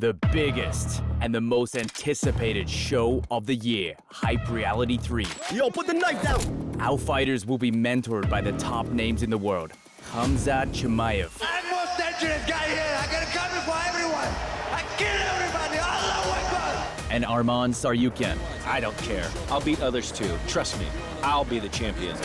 The biggest and the most anticipated show of the year, Hype Reality 3. Yo, put the knife down! Our fighters will be mentored by the top names in the world. Khamzat Chimaev. I'm the most dangerous guy here. I got a gun before everyone. I kill everybody. Allah Akbar. And Arman Tsarukyan. I don't care. I'll beat others too. Trust me, I'll be the champion.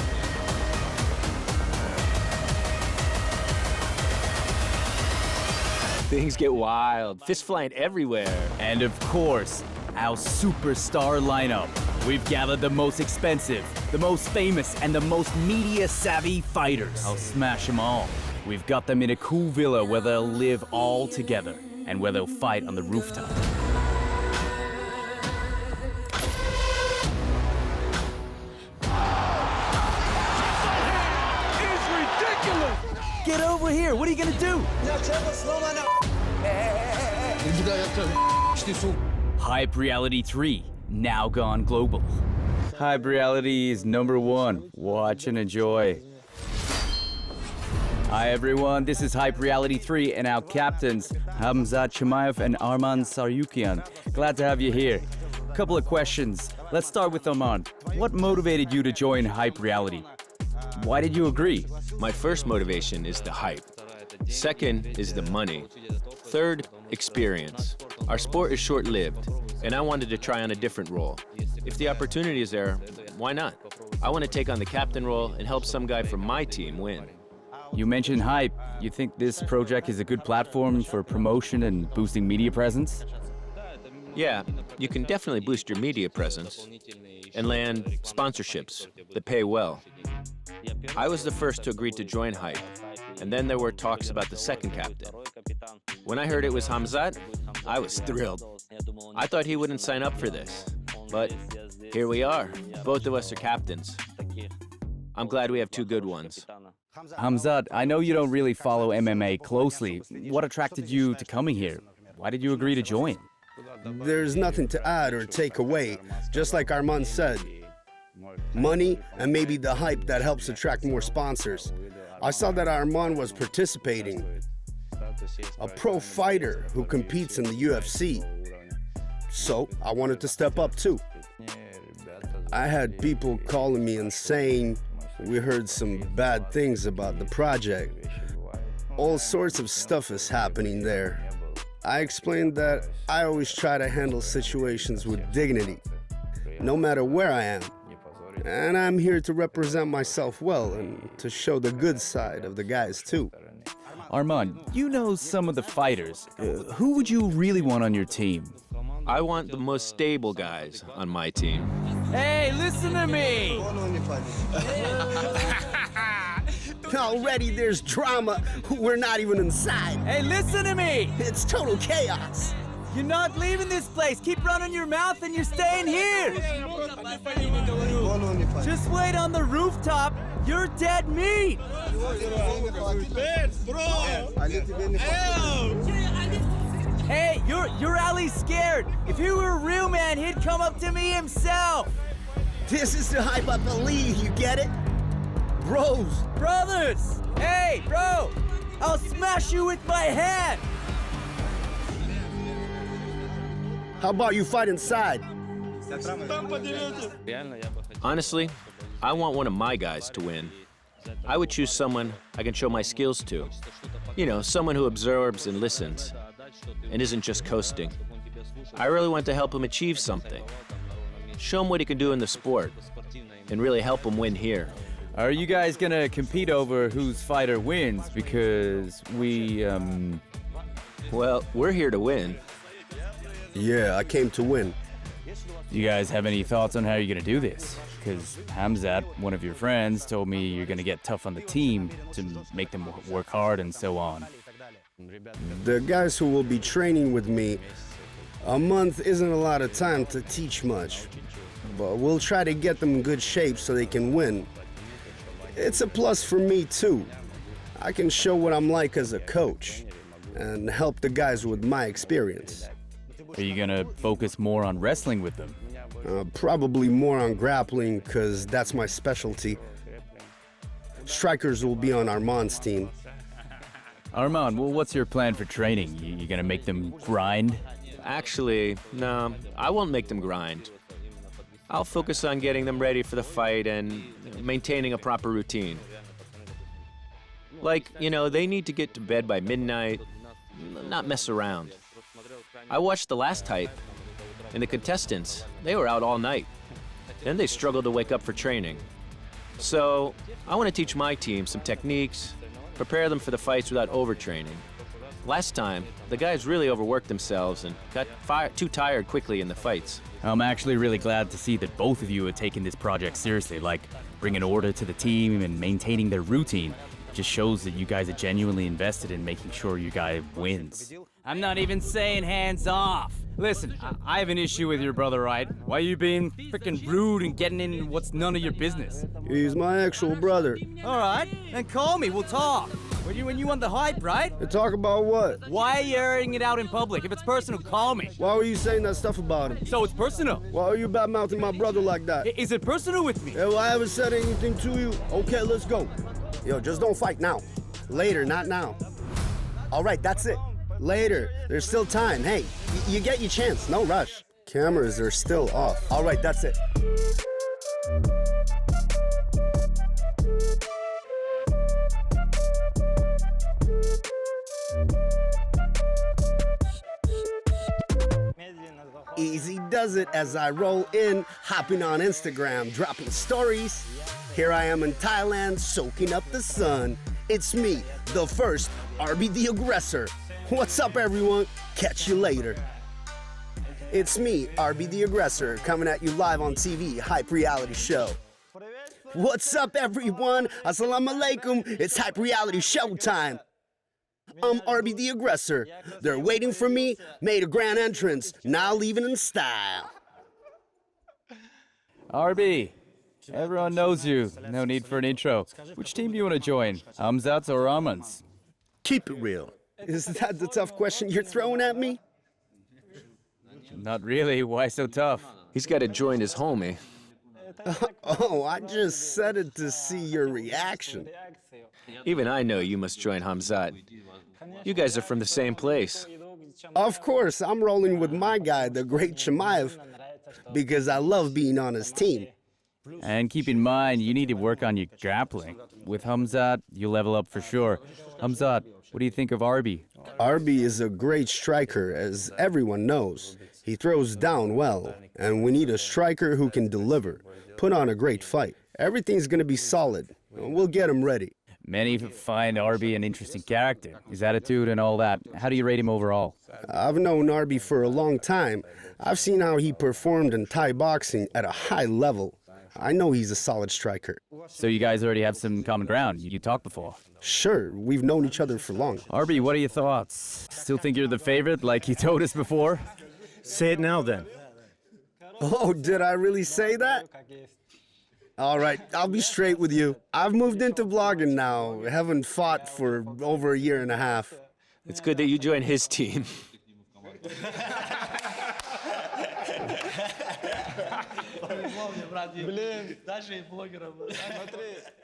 Things get wild. Fist flying everywhere. And of course, our superstar lineup. We've gathered the most expensive, the most famous, and the most media-savvy fighters. I'll smash them all. We've got them in a cool villa where they'll live all together and where they'll fight on the rooftop. It's ridiculous. Get over here, what are you gonna do? Hype Reality 3, now gone global. Hype Reality is #1. Watch and enjoy. Hi everyone, this is Hype Reality 3 and our captains, Khamzat Chimaev and Arman Tsarukyan. Glad to have you here. Couple of questions. Let's start with Arman. What motivated you to join Hype Reality? Why did you agree? My first motivation is the hype. Second is the money. Third, experience. Our sport is short-lived, and I wanted to try on a different role. If the opportunity is there, why not? I want to take on the captain role and help some guy from my team win. You mentioned hype. You think this project is a good platform for promotion and boosting media presence? Yeah, you can definitely boost your media presence and land sponsorships that pay well. I was the first to agree to join Hype, and then there were talks about the second captain. When I heard it was Khamzat, I was thrilled. I thought he wouldn't sign up for this, but here we are. Both of us are captains. I'm glad we have two good ones. Khamzat, I know you don't really follow MMA closely. What attracted you to coming here? Why did you agree to join? There's nothing to add or take away, just like Arman said. Money and maybe the hype that helps attract more sponsors. I saw that Arman was participating. A pro fighter who competes in the UFC. So I wanted to step up too. I had people calling me and saying, we heard some bad things about the project. All sorts of stuff is happening there. I explained that I always try to handle situations with dignity, no matter where I am. And I'm here to represent myself well and to show the good side of the guys too. Arman, you know some of the fighters. Who would you really want on your team? I want the most stable guys on my team. Hey, listen to me! Already there's drama. We're not even inside. Hey, listen to me! It's total chaos. You're not leaving this place. Keep running your mouth and you're staying here. Just wait on the rooftop. You're dead meat. Hey, your Ali's scared. If he were a real man, he'd come up to me himself. This is the hype I believe, you get it? Bros. Brothers. Hey, bro. I'll smash you with my hand. How about you fight inside? Honestly, I want one of my guys to win. I would choose someone I can show my skills to. You know, someone who absorbs and listens, and isn't just coasting. I really want to help him achieve something. Show him what he can do in the sport, and really help him win here. Are you guys gonna compete over whose fighter wins? Because Well, we're here to win. Yeah, I came to win. you guys have any thoughts on how you're gonna do this? Because Khamzat, one of your friends, told me you're gonna get tough on the team to make them work hard and so on. The guys who will be training with me, a month isn't a lot of time to teach much, but we'll try to get them in good shape so they can win. It's a plus for me too. I can show what I'm like as a coach and help the guys with my experience. Are you gonna focus more on wrestling with them? Probably more on grappling, because that's my specialty. Strikers will be on Arman's team. Arman, well, what's your plan for training? You gonna make them grind? Actually, no, I won't make them grind. I'll focus on getting them ready for the fight and maintaining a proper routine. Like, they need to get to bed by midnight, not mess around. I watched the last hype, and the contestants, they were out all night. Then they struggled to wake up for training. So, I want to teach my team some techniques, prepare them for the fights without overtraining. Last time, the guys really overworked themselves and got too tired quickly in the fights. I'm actually really glad to see that both of you are taking this project seriously, like bringing order to the team and maintaining their routine. It just shows that you guys are genuinely invested in making sure your guy wins. I'm not even saying hands off. Listen, I have an issue with your brother, right? Why are you being freaking rude and getting in what's none of your business? He's my actual brother. All right, then call me, we'll talk. When you want the hype, right? To talk about what? Why are you airing it out in public? If it's personal, call me. Why were you saying that stuff about him? So it's personal. Why are you bad-mouthing my brother like that? Is it personal with me? Yeah, well, I haven't said anything to you. Okay, let's go. Yo, just don't fight now. Later, not now. All right, that's it. Later. There's still time. Hey, you get your chance. No rush. Cameras are still off. All right, that's it. Easy does it as I roll in, hopping on Instagram, dropping stories. Here I am in Thailand, soaking up the sun. It's me, the first Arbi the Aggressor. What's up, everyone? Catch you later. It's me, Arbi the Aggressor, coming at you live on TV, Hype Reality Show. What's up, everyone? Assalamu alaikum. It's Hype Reality Show time. I'm Arbi the Aggressor. They're waiting for me, made a grand entrance, now leaving in style. Arbi, everyone knows you. No need for an intro. Which team do you want to join? Khamzat's or Arman's? Keep it real. Is that the tough question you're throwing at me? Not really. Why so tough? He's got to join his homie. Oh, I just said it to see your reaction. Even I know you must join Khamzat. You guys are from the same place. Of course, I'm rolling with my guy, the great Chimaev, because I love being on his team. And keep in mind, you need to work on your grappling. With Khamzat, you'll level up for sure. Khamzat, what do you think of Arbi? Arbi is a great striker, as everyone knows. He throws down well, and we need a striker who can deliver, put on a great fight. Everything's gonna be solid. We'll get him ready. Many find Arbi an interesting character, his attitude and all that. How do you rate him overall? I've known Arbi for a long time. I've seen how he performed in Thai boxing at a high level. I know he's a solid striker. So you guys already have some common ground. You talked before. Sure, we've known each other for long. Arbi, what are your thoughts? Still think you're the favorite, like you told us before? Say it now, then. Oh, did I really say that? All right, I'll be straight with you. I've moved into vlogging now. Haven't fought for over a year and a half. It's good that you joined his team.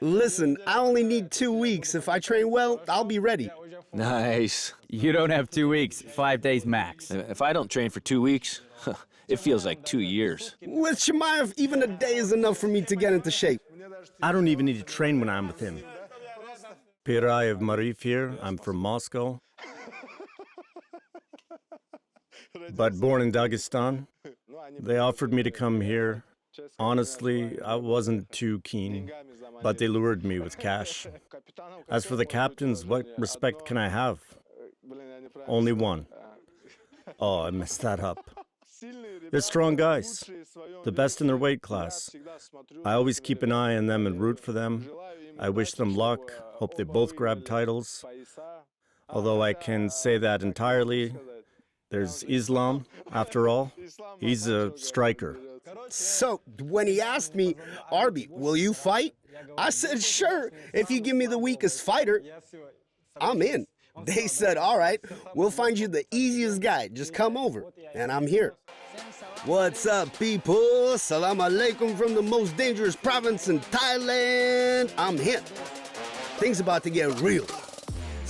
Listen, I only need 2 weeks. If I train well, I'll be ready. Nice. You don't have 2 weeks, 5 days max. If I don't train for 2 weeks, it feels like 2 years. With Chimaev, even a day is enough for me to get into shape. I don't even need to train when I'm with him. Piraev Marif here. I'm from Moscow. But born in Dagestan. They offered me to come here. Honestly, I wasn't too keen, but they lured me with cash. As for the captains, what respect can I have? Only one. Oh, I messed that up. They're strong guys, the best in their weight class. I always keep an eye on them and root for them. I wish them luck, hope they both grab titles. Although I can say that entirely, there's Islam, after all. He's a striker. So, when he asked me, Arbi, will you fight? I said, sure, if you give me the weakest fighter, I'm in. They said, all right, we'll find you the easiest guy. Just come over. And I'm here. What's up, people? Salam alaikum from the most dangerous province in Thailand. I'm here. Things about to get real.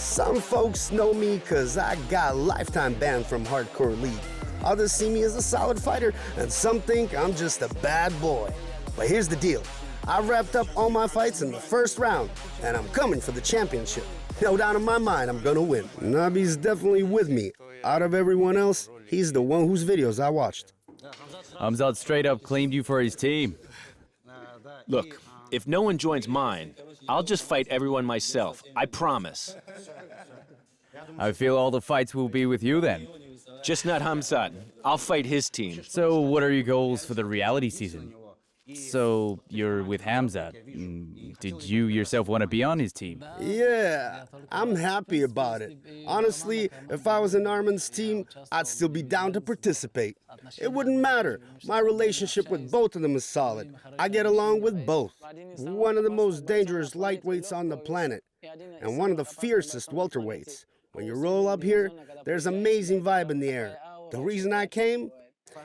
Some folks know me because I got a lifetime ban from Hardcore League. Others see me as a solid fighter, and some think I'm just a bad boy. But here's the deal. I wrapped up all my fights in the first round, and I'm coming for the championship. No doubt in my mind, I'm gonna win. Nabi's definitely with me. Out of everyone else, he's the one whose videos I watched. Khamzat straight up claimed you for his team. Look, if no one joins mine, I'll just fight everyone myself. I promise. I feel all the fights will be with you then. Just not Khamzat. I'll fight his team. So what are your goals for the reality season? So you're with Khamzat. Did you yourself want to be on his team? Yeah, I'm happy about it. Honestly, if I was in Arman's team, I'd still be down to participate. It wouldn't matter. My relationship with both of them is solid. I get along with both. One of the most dangerous lightweights on the planet, and one of the fiercest welterweights. When you roll up here, there's amazing vibe in the air. The reason I came?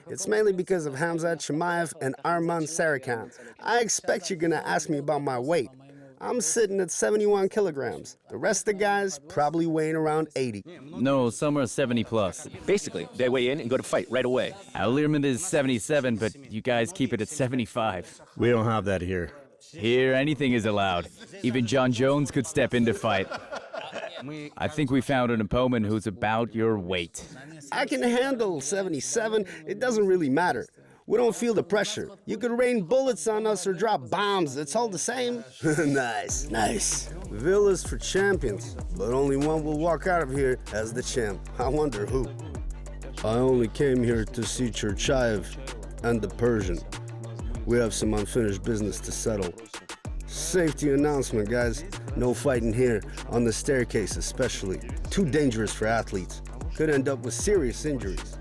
It's mainly because of Khamzat Chimaev and Arman Tsarukyan. I expect you're gonna ask me about my weight. I'm sitting at 71 kilograms. The rest of the guys probably weighing around 80. No, some are 70 plus. Basically, they weigh in and go to fight right away. Our limit is 77, but you guys keep it at 75. We don't have that here. Here, anything is allowed. Even John Jones could step in to fight. I think we found an opponent who's about your weight. I can handle 77. It doesn't really matter. We don't feel the pressure. You could rain bullets on us or drop bombs. It's all the same. Nice, nice. Villas for champions, but only one will walk out of here as the champ. I wonder who. I only came here to see Chimaev and the Persian. We have some unfinished business to settle. Safety announcement, guys. No fighting here, on the staircase especially. Too dangerous for athletes. Could end up with serious injuries.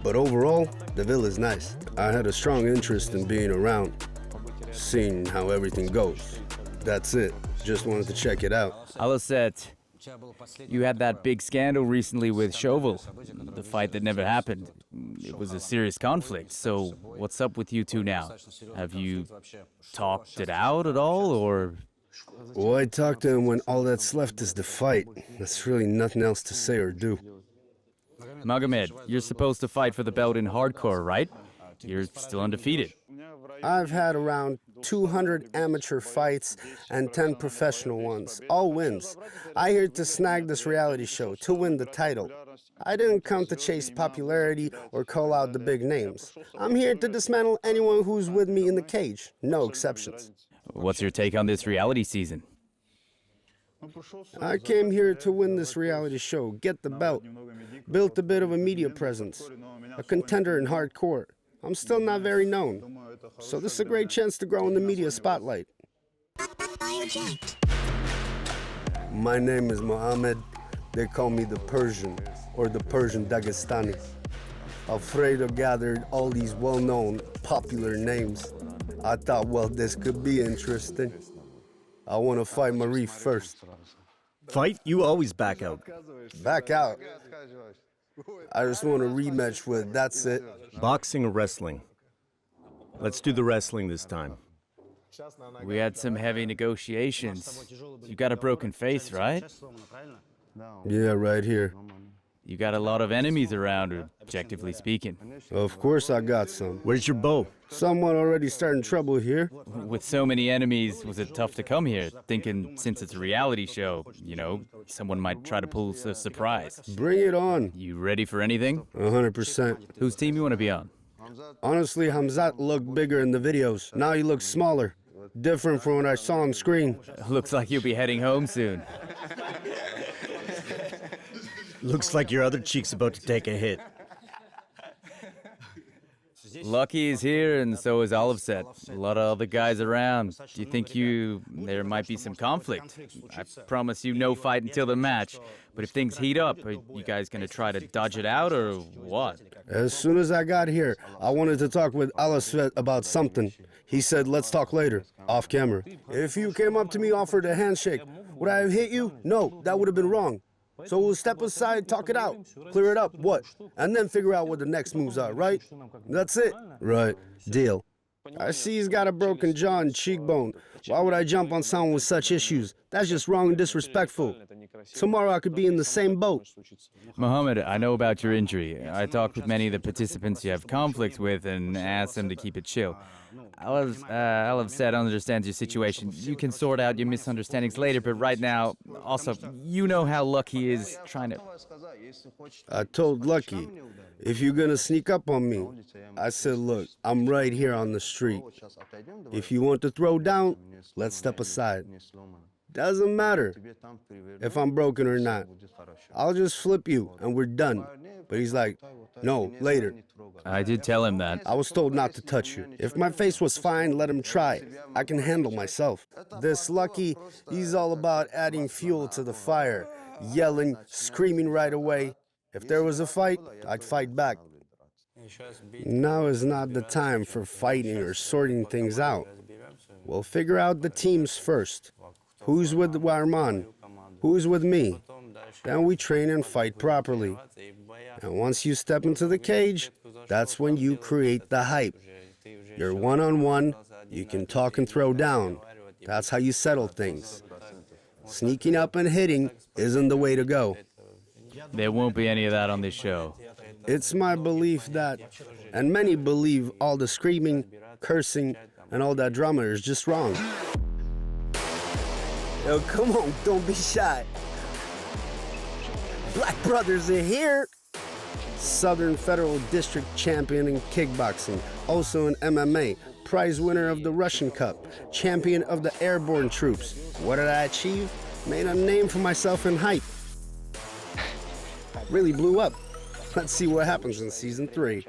But overall, the villa's nice. I had a strong interest in being around, seeing how everything goes. That's it. Just wanted to check it out. Alovset, you had that big scandal recently with Shovell, the fight that never happened. It was a serious conflict, so what's up with you two now? Have you talked it out at all, or...? Why talk to him when all that's left is the fight? There's really nothing else to say or do. Magomed, you're supposed to fight for the belt in hardcore, right? You're still undefeated. I've had around 200 amateur fights and 10 professional ones, all wins. I here to snag this reality show, to win the title. I didn't come to chase popularity or call out the big names. I'm here to dismantle anyone who's with me in the cage, no exceptions. What's your take on this reality season? I came here to win this reality show, get the belt, built a bit of a media presence, a contender in hardcore. I'm still not very known, so this is a great chance to grow in the media spotlight. My name is Mohammed. They call me the Persian, or the Persian Dagestani. Alfredo gathered all these well-known, popular names. I thought, well, this could be interesting. I want to fight Marif first. Fight? You always back out. Back out? I just want a rematch with, that's it. Boxing or wrestling? Let's do the wrestling this time. We had some heavy negotiations. You got a broken face, right? Yeah, right here. You got a lot of enemies around, objectively speaking. Of course I got some. Where's your bow? Someone already starting trouble here. With so many enemies, was it tough to come here? Thinking since it's a reality show, you know, someone might try to pull a surprise. Bring it on. You ready for anything? 100%. Whose team you want to be on? Honestly, Khamzat looked bigger in the videos. Now he looks smaller. Different from what I saw on screen. Looks like you'll be heading home soon. Looks like your other cheek's about to take a hit. Lucky is here, and so is Alovset. A lot of other guys around. Do you think there might be some conflict? I promise you no fight until the match. But if things heat up, are you guys gonna try to dodge it out, or what? As soon as I got here, I wanted to talk with Alovset about something. He said, let's talk later, off camera. If you came up to me, offered a handshake, would I have hit you? No, that would have been wrong. So we'll step aside, talk it out, clear it up, what? And then figure out what the next moves are, right? That's it. Right. Deal. I see he's got a broken jaw and cheekbone. Why would I jump on someone with such issues? That's just wrong and disrespectful. Tomorrow I could be in the same boat. Mohammed, I know about your injury. I talked with many of the participants you have conflicts with and asked them to keep it chill. Alovset understands your situation. You can sort out your misunderstandings later, but right now, also, you know how Lucky is trying to... I told Lucky, if you're gonna sneak up on me, I said, look, I'm right here on the street. If you want to throw down, let's step aside. Doesn't matter if I'm broken or not. I'll just flip you and we're done. But he's like, no, later. I did tell him that. I was told not to touch you. If my face was fine, let him try. I can handle myself. This Lucky, he's all about adding fuel to the fire, yelling, screaming right away. If there was a fight, I'd fight back. Now is not the time for fighting or sorting things out. We'll figure out the teams first. Who's with Arman? Who's with me? Then we train and fight properly. And once you step into the cage, that's when you create the hype. You're one-on-one, you can talk and throw down. That's how you settle things. Sneaking up and hitting isn't the way to go. There won't be any of that on this show. It's my belief that, and many believe all the screaming, cursing, and all that drama is just wrong. Yo, come on, don't be shy. Black brothers are here. Southern Federal District champion in kickboxing, also in MMA, prize winner of the Russian Cup, champion of the airborne troops. What did I achieve? Made a name for myself in hype. Really blew up. Let's see what happens in season 3.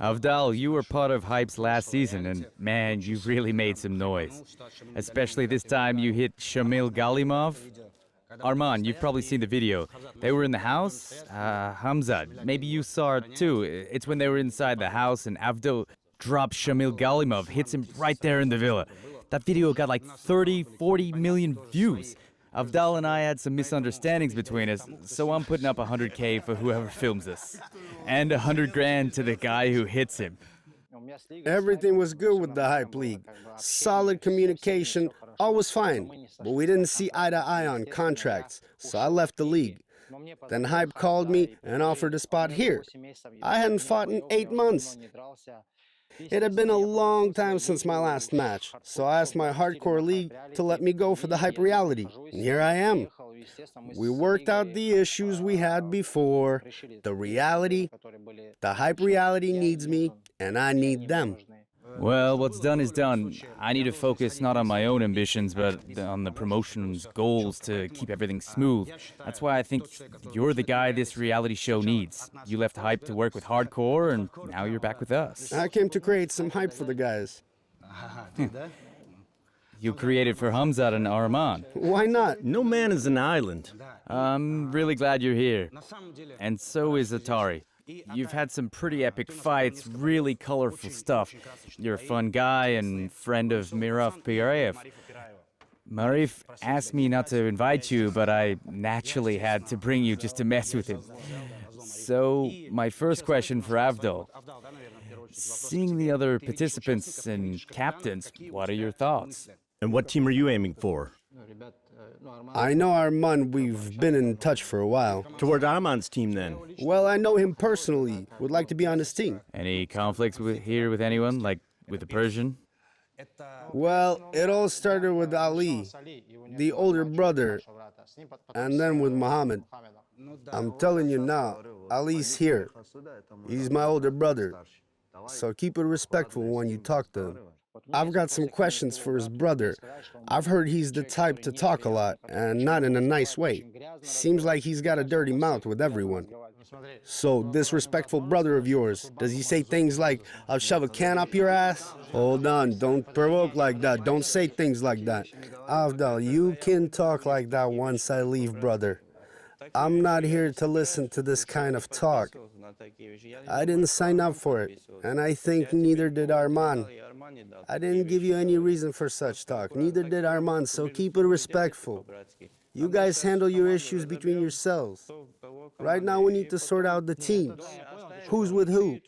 Avdal, you were part of Hype's last season, and man, you really made some noise. Especially this time you hit Shamil Galimov. Arman, you've probably seen the video. They were in the house. Khamzat, maybe you saw it too. It's when they were inside the house and Avdal drops Shamil Galimov, hits him right there in the villa. That video got like 30, 40 million views. Avdal and I had some misunderstandings between us, so I'm putting up 100K for whoever films us. And 100 grand to the guy who hits him. Everything was good with the Hype League. Solid communication, all was fine. But we didn't see eye to eye on contracts, so I left the league. Then Hype called me and offered a spot here. I hadn't fought in 8 months. It had been a long time since my last match, so I asked my hardcore league to let me go for the Hype reality. And here I am. We worked out the issues we had before, the reality. The Hype reality needs me, and I need them. Well, what's done is done. I need to focus not on my own ambitions, but on the promotion's goals to keep everything smooth. That's why I think you're the guy this reality show needs. You left Hype to work with hardcore, and now you're back with us. I came to create some hype for the guys. You created for Khamzat and Arman. Why not? No man is an island. I'm really glad you're here. And so is Otari. You've had some pretty epic fights, really colorful stuff. You're a fun guy and friend of Marif Piraev. Marif asked me not to invite you, but I naturally had to bring you just to mess with him. So, my first question for Avdal. Seeing the other participants and captains, what are your thoughts? And what team are you aiming for? I know Arman, we've been in touch for a while. Toward Arman's team, then. Well, I know him personally. Would like to be on his team. Any conflicts here with anyone, like with the Persian? Well, it all started with Ali, the older brother, and then with Mohammed. I'm telling you now, Ali's here. He's my older brother. So keep it respectful when you talk to him. I've got some questions for his brother. I've heard he's the type to talk a lot, and not in a nice way. Seems like he's got a dirty mouth with everyone. So, this respectful brother of yours, does he say things like, I'll shove a can up your ass? Hold on, don't provoke like that. Don't say things like that. Avdal, you can talk like that once I leave, brother. I'm not here to listen to this kind of talk. I didn't sign up for it, and I think neither did Arman. I didn't give you any reason for such talk, neither did Arman, so keep it respectful. You guys handle your issues between yourselves. Right now we need to sort out the teams. Who's with who?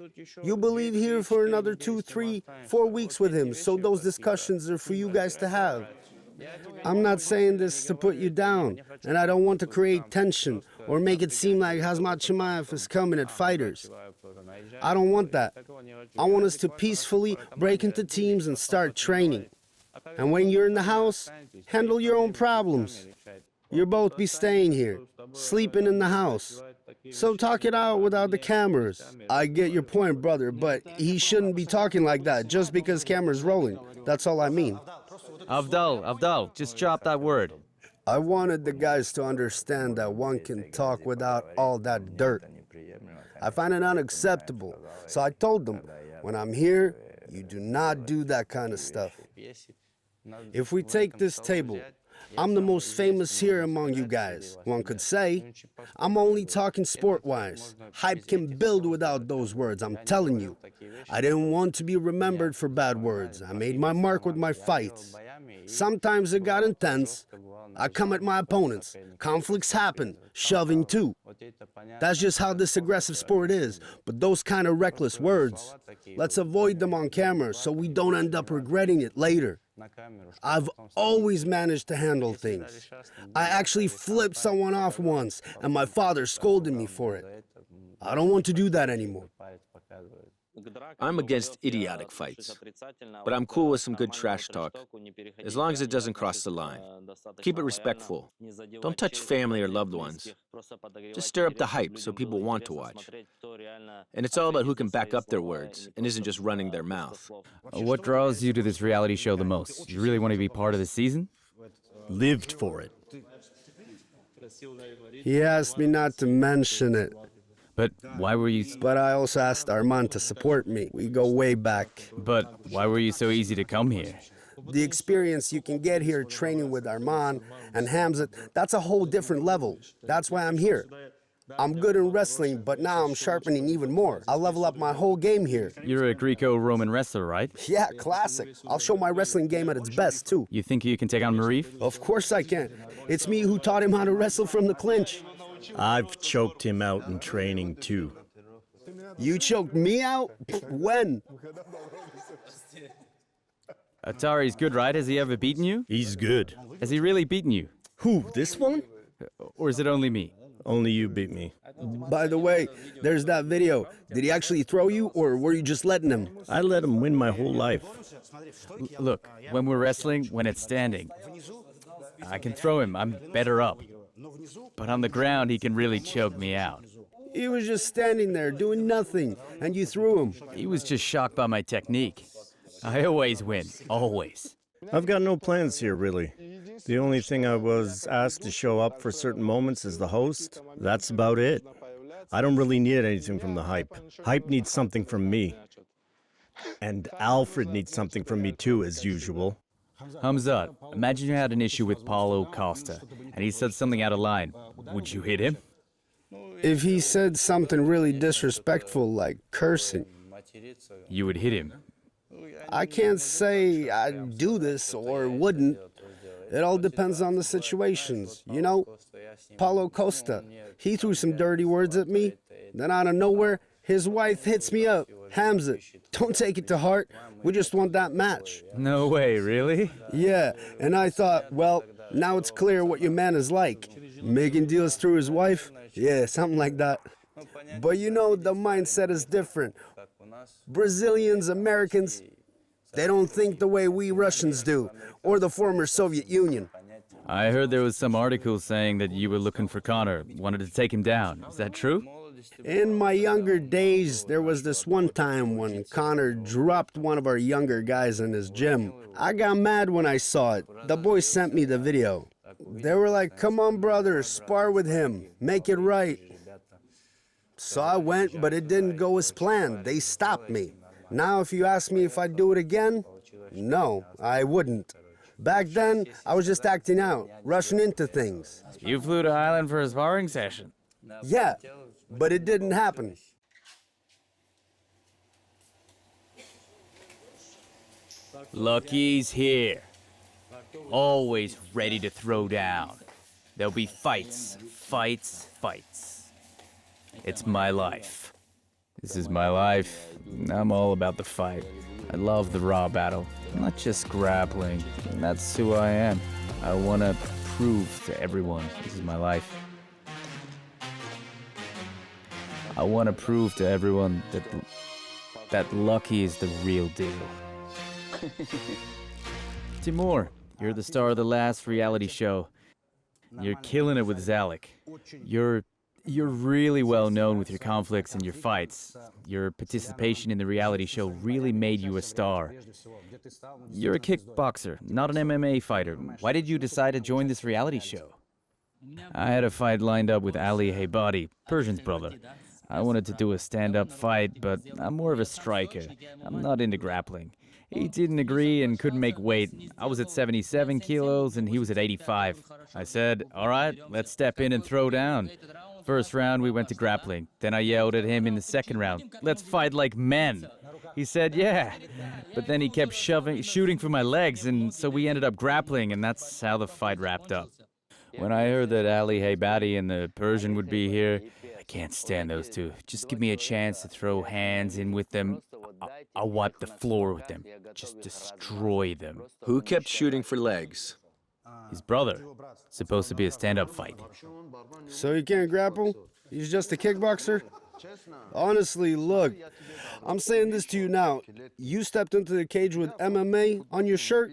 You believe here for another 2, 3, 4 weeks with him, so those discussions are for you guys to have. I'm not saying this to put you down, and I don't want to create tension or make it seem like Khamzat Chimaev is coming at fighters. I don't want that. I want us to peacefully break into teams and start training. And when you're in the house, handle your own problems. You'll both be staying here, sleeping in the house. So talk it out without the cameras. I get your point, brother, but he shouldn't be talking like that just because camera's rolling. That's all I mean. Avdal, just drop that word. I wanted the guys to understand that one can talk without all that dirt. I find it unacceptable. So I told them, when I'm here, you do not do that kind of stuff. If we take this table, I'm the most famous here among you guys. One could say, I'm only talking sport-wise. Hype can build without those words, I'm telling you. I didn't want to be remembered for bad words. I made my mark with my fights. Sometimes it got intense. I come at my opponents. Conflicts happen. Shoving too. That's just how this aggressive sport is. But those kind of reckless words, let's avoid them on camera so we don't end up regretting it later. I've always managed to handle things. I actually flipped someone off once, and my father scolded me for it. I don't want to do that anymore. I'm against idiotic fights, but I'm cool with some good trash talk, as long as it doesn't cross the line. Keep it respectful. Don't touch family or loved ones. Just stir up the hype so people want to watch. And it's all about who can back up their words and isn't just running their mouth. What draws you to this reality show the most? You really want to be part of the season? Lived for it. He asked me not to mention it. But why were you... But I also asked Arman to support me. We go way back. But why were you so easy to come here? The experience you can get here training with Arman and Khamzat, that's a whole different level. That's why I'm here. I'm good in wrestling, but now I'm sharpening even more. I'll level up my whole game here. You're a Greco-Roman wrestler, right? Yeah, classic. I'll show my wrestling game at its best, too. You think you can take on Marif? Of course I can. It's me who taught him how to wrestle from the clinch. I've choked him out in training, too. You choked me out? When? Otari's good, right? Has he ever beaten you? He's good. Has he really beaten you? Who, this one? Or is it only me? Only you beat me. By the way, there's that video. Did he actually throw you, or were you just letting him? I let him win my whole life. Look, when we're wrestling, when it's standing, I can throw him. I'm better up. But on the ground, he can really choke me out. He was just standing there doing nothing, and you threw him. He was just shocked by my technique. I always win, always. I've got no plans here, really. The only thing I was asked to show up for certain moments as the host, that's about it. I don't really need anything from the hype. Hype needs something from me. And Alfred needs something from me too, as usual. Khamzat, imagine you had an issue with Paulo Costa, and he said something out of line. Would you hit him? If he said something really disrespectful, like cursing, You would hit him. I can't say I'd do this or wouldn't. It all depends on the situations, you know? Paulo Costa, he threw some dirty words at me. Then out of nowhere, his wife hits me up. Khamzat, don't take it to heart. We just want that match. No way, really? Yeah, and I thought, well, now it's clear what your man is like. Making deals through his wife? Yeah, something like that. But you know, the mindset is different. Brazilians, Americans, they don't think the way we Russians do, or the former Soviet Union. I heard there was some article saying that you were looking for Conor, wanted to take him down. Is that true? In my younger days, there was this one time when Conor dropped one of our younger guys in his gym. I got mad when I saw it. The boys sent me the video. They were like, come on, brother, spar with him, make it right. So I went, but it didn't go as planned. They stopped me. Now, if you ask me if I'd do it again, no, I wouldn't. Back then, I was just acting out, rushing into things. You flew to Ireland for a sparring session. Yeah, but it didn't happen. Lucky's here. Always ready to throw down. There'll be fights, fights, fights. It's my life. This is my life. I'm all about the fight. I love the raw battle. not just grappling. That's who I am. I want to prove to everyone this is my life. I want to prove to everyone that Lucky is the real deal. Timur, you're the star of the last reality show. You're killing it with Zalik. You're really well known with your conflicts and your fights. Your participation in the reality show really made you a star. You're a kickboxer, not an MMA fighter. Why did you decide to join this reality show? I had a fight lined up with Ali Heybati, Persian's brother. I wanted to do a stand-up fight, but I'm more of a striker. I'm not into grappling. He didn't agree and couldn't make weight. I was at 77 kilos and he was at 85. I said, all right, let's step in and throw down. First round, we went to grappling. Then I yelled at him in the second round, let's fight like men. He said, yeah. But then he kept shooting for my legs, and so we ended up grappling, and that's how the fight wrapped up. When I heard that Ali Heybati and the Persian would be here, I can't stand those two. Just give me a chance to throw hands in with them. I'll wipe the floor with them. Just destroy them. Who kept shooting for legs? His brother. Supposed to be a stand-up fight. So you can't grapple? He's just a kickboxer? Honestly, look, I'm saying this to you now. You stepped into the cage with MMA on your shirt?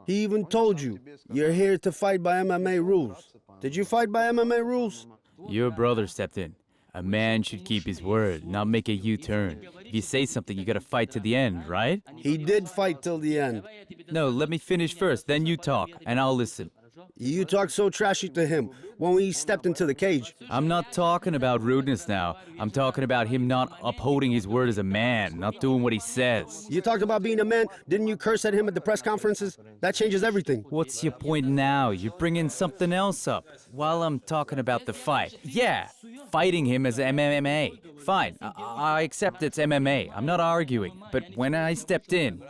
He even told you, you're here to fight by MMA rules. Did you fight by MMA rules? Your brother stepped in. A man should keep his word, not make a U-turn. If you say something, you gotta fight to the end, right? He did fight till the end. No, let me finish first, then you talk, and I'll listen. You talked so trashy to him when he stepped into the cage. I'm not talking about rudeness now. I'm talking about him not upholding his word as a man, not doing what he says. You talked about being a man. Didn't you curse at him at the press conferences? That changes everything. What's your point now? You're bringing something else up. While I'm talking about the fight. Yeah, fighting him as MMA. Fine, I accept it's MMA. I'm not arguing. But when I stepped in...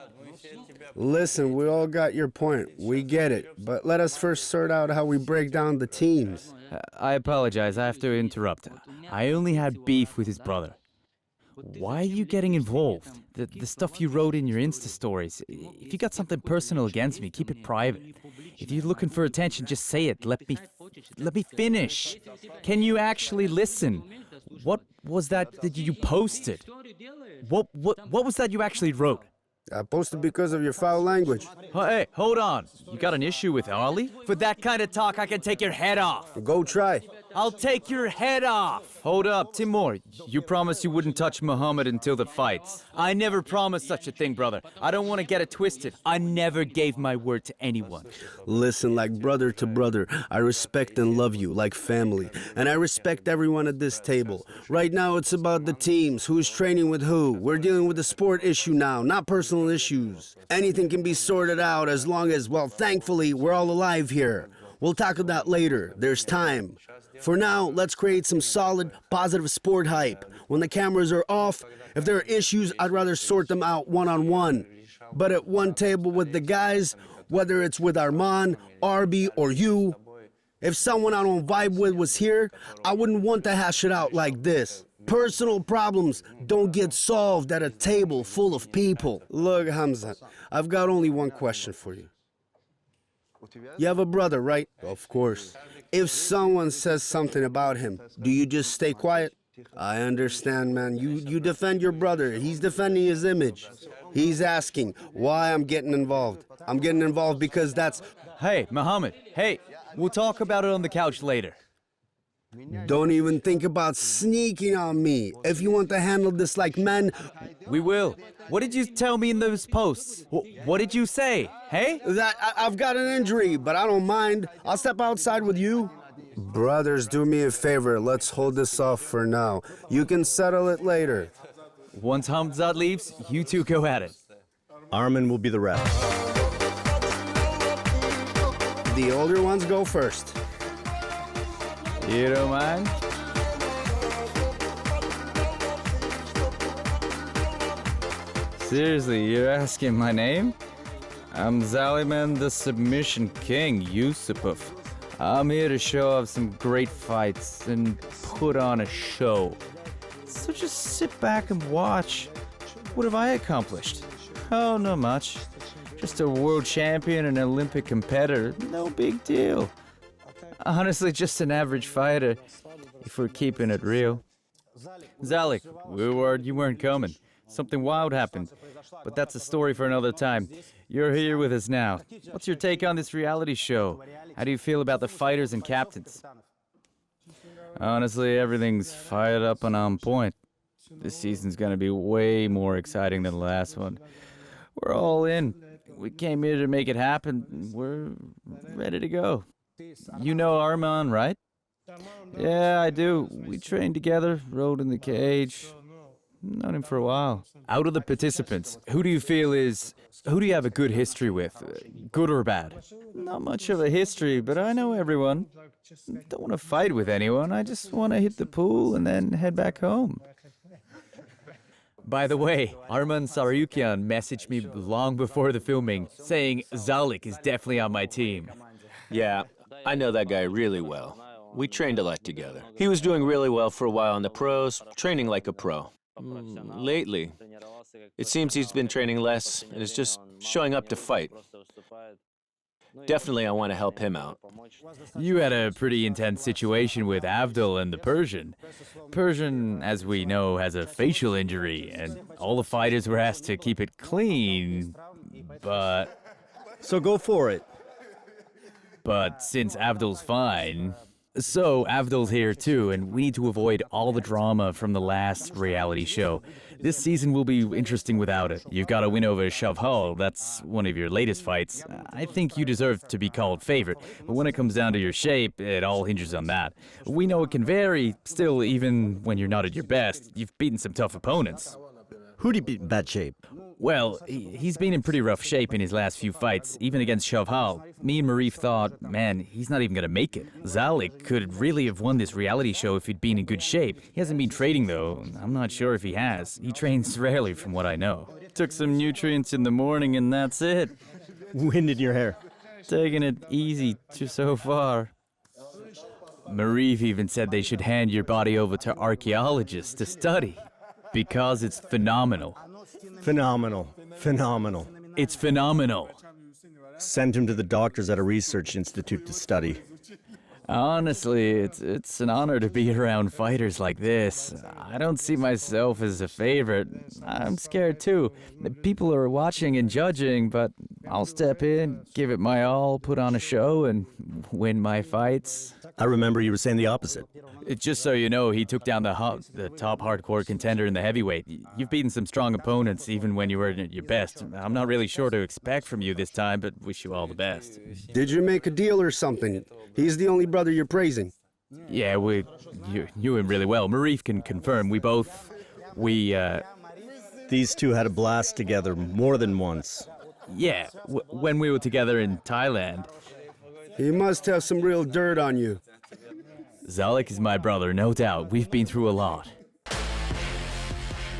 Listen, we all got your point. We get it. But let us first sort out how we break down the teams. I apologize, I have to interrupt. I only had beef with his brother. Why are you getting involved? The stuff you wrote in your Insta stories. If you got something personal against me, keep it private. If you're looking for attention, just say it. Let me finish. Can you actually listen? What was that you posted? What was that you actually wrote? I posted because of your foul language. Hey, hold on. You got an issue with Ali? For that kind of talk, I can take your head off. Go try. I'll take your head off. Hold up, Timur. You promised you wouldn't touch Muhammad until the fights. I never promised such a thing, brother. I don't want to get it twisted. I never gave my word to anyone. Listen, like brother to brother, I respect and love you like family. And I respect everyone at this table. Right now, it's about the teams. Who's training with who? We're dealing with a sport issue now, not personal issues. Anything can be sorted out as long as, well, thankfully, we're all alive here. We'll tackle that later. There's time. For now, let's create some solid, positive sport hype. When the cameras are off, if there are issues, I'd rather sort them out one-on-one. But at one table with the guys, whether it's with Arman, Arbi, or you, if someone I don't vibe with was here, I wouldn't want to hash it out like this. Personal problems don't get solved at a table full of people. Look, Khamzat, I've got only one question for you. You have a brother, right? Of course. If someone says something about him, do you just stay quiet? I understand, man. You defend your brother. He's defending his image. He's asking why I'm getting involved. I'm getting involved because that's... Hey, Muhammad. Hey, we'll talk about it on the couch later. Don't even think about sneaking on me. If you want to handle this like men... We will. What did you tell me in those posts? What did you say? Hey? That I've got an injury, but I don't mind. I'll step outside with you. Brothers, do me a favor. Let's hold this off for now. You can settle it later. Once Khamzat leaves, you two go at it. Arman will be the ref. The older ones go first. You don't mind? Seriously, you're asking my name? I'm Zalimhan the Submission King, Yusupov. I'm here to show off some great fights and put on a show. So just sit back and watch. What have I accomplished? Oh, not much. Just a world champion and an Olympic competitor. No big deal. Honestly, just an average fighter, if we're keeping it real. Zalik, we were worried you weren't coming. Something wild happened. But that's a story for another time. You're here with us now. What's your take on this reality show? How do you feel about the fighters and captains? Honestly, everything's fired up and on point. This season's gonna be way more exciting than the last one. We're all in. We came here to make it happen. We're ready to go. You know Arman, right? Yeah, I do. We trained together, rode in the cage. Known him for a while. Out of the participants, who do you have a good history with? Good or bad? Not much of a history, but I know everyone. Don't want to fight with anyone. I just want to hit the pool and then head back home. By the way, Arman Tsarukyan messaged me long before the filming, saying Zalik is definitely on my team. Yeah, I know that guy really well. We trained a lot together. He was doing really well for a while in the pros, training like a pro. Lately, it seems he's been training less and is just showing up to fight. Definitely, I want to help him out. You had a pretty intense situation with Avdal and the Persian. Persian, as we know, has a facial injury, and all the fighters were asked to keep it clean, but... So go for it. But since Avdal's fine... So, Avdal's here too, and we need to avoid all the drama from the last reality show. This season will be interesting without it. You've got a win over Shavhal, that's one of your latest fights. I think you deserve to be called favorite, but when it comes down to your shape, it all hinges on that. We know it can vary, still, even when you're not at your best, you've beaten some tough opponents. Who'd he beat in bad shape? Well, he's been in pretty rough shape in his last few fights, even against Shavhal. Me and Marif thought, man, he's not even gonna make it. Zalik could really have won this reality show if he'd been in good shape. He hasn't been training though. I'm not sure if he has. He trains rarely from what I know. Took some nutrients in the morning and that's it. Wind in your hair. Taking it easy so far. Marif even said they should hand your body over to archaeologists to study. Because it's phenomenal. Phenomenal. Phenomenal. It's phenomenal. Send him to the doctors at a research institute to study. Honestly, it's an honor to be around fighters like this. I don't see myself as a favorite. I'm scared too. People are watching and judging, but I'll step in, give it my all, put on a show, and win my fights. I remember you were saying the opposite. Just so you know, he took down the top hardcore contender in the heavyweight. You've beaten some strong opponents even when you weren't at your best. I'm not really sure to expect from you this time, but wish you all the best. Did you make a deal or something? He's the only brother you're praising. Yeah, you went really well. Marif can confirm. These two had a blast together more than once. Yeah, when we were together in Thailand. He must have some real dirt on you. Zalik is my brother, no doubt. We've been through a lot.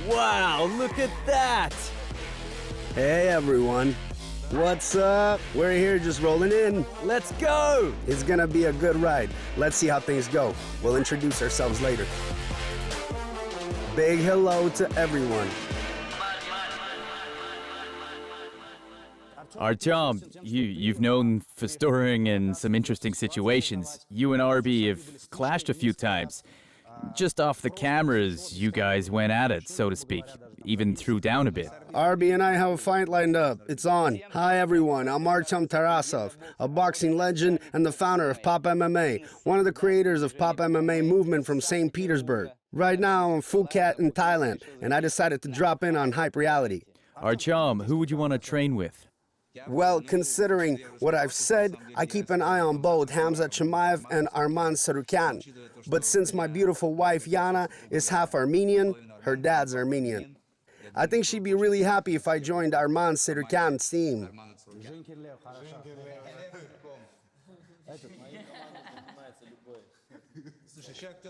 Wow, look at that! Hey everyone. What's up? We're here just rolling in. Let's go! It's gonna be a good ride. Let's see how things go. We'll introduce ourselves later. Big hello to everyone. Artem, you've known for stirring in some interesting situations. You and Arbi have clashed a few times. Just off the cameras, you guys went at it, so to speak. Even threw down a bit. Arbi and I have a fight lined up. It's on. Hi everyone, I'm Artem Tarasov, a boxing legend and the founder of pop-MMA, one of the creators of pop-MMA movement from St. Petersburg. Right now I'm in Phuket in Thailand, and I decided to drop in on Hype Reality. Artem, who would you want to train with? Well, considering what I've said, I keep an eye on both Khamzat Chimaev and Arman Tsarukyan. But since my beautiful wife Yana is half Armenian, her dad's Armenian. I think she'd be really happy if I joined Arman Tsarukyan's team.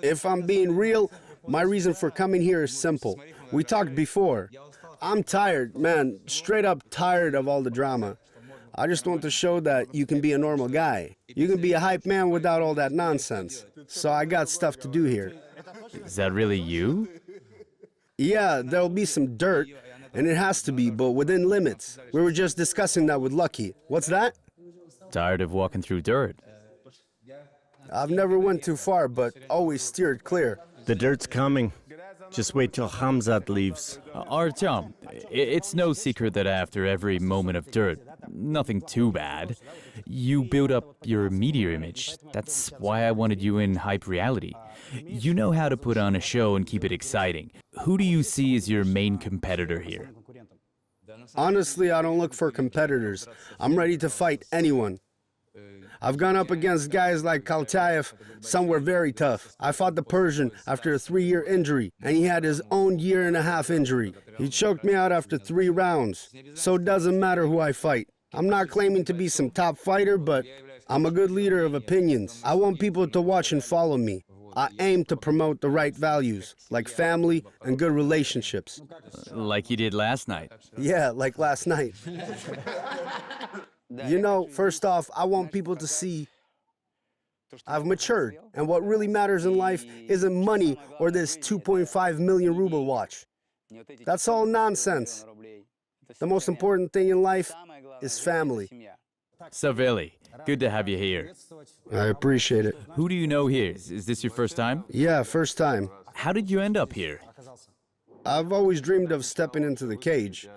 If I'm being real, my reason for coming here is simple. We talked before. I'm tired, man, straight up tired of all the drama. I just want to show that you can be a normal guy. You can be a hype man without all that nonsense. So I got stuff to do here. Is that really you? Yeah, there'll be some dirt, and it has to be, but within limits. We were just discussing that with Lucky. What's that? Tired of walking through dirt? I've never went too far, but always steered clear. The dirt's coming. Just wait till Khamzat leaves. Artem, it's no secret that after every moment of dirt, nothing too bad, you build up your media image. That's why I wanted you in Hype Reality. You know how to put on a show and keep it exciting. Who do you see as your main competitor here? Honestly, I don't look for competitors. I'm ready to fight anyone. I've gone up against guys like Kaltaev. Some were very tough. I fought the Persian after a 3-year injury, and he had his own 1.5-year injury. He choked me out after 3 rounds. So it doesn't matter who I fight. I'm not claiming to be some top fighter, but I'm a good leader of opinions. I want people to watch and follow me. I aim to promote the right values, like family and good relationships. Like you did last night. Yeah, like last night. You know, first off, I want people to see I've matured, and what really matters in life isn't money or this 2.5 million ruble watch. That's all nonsense. The most important thing in life is family. Saveliy, good to have you here. I appreciate it. Who do you know here? Is this your first time? Yeah, first time. How did you end up here? I've always dreamed of stepping into the cage.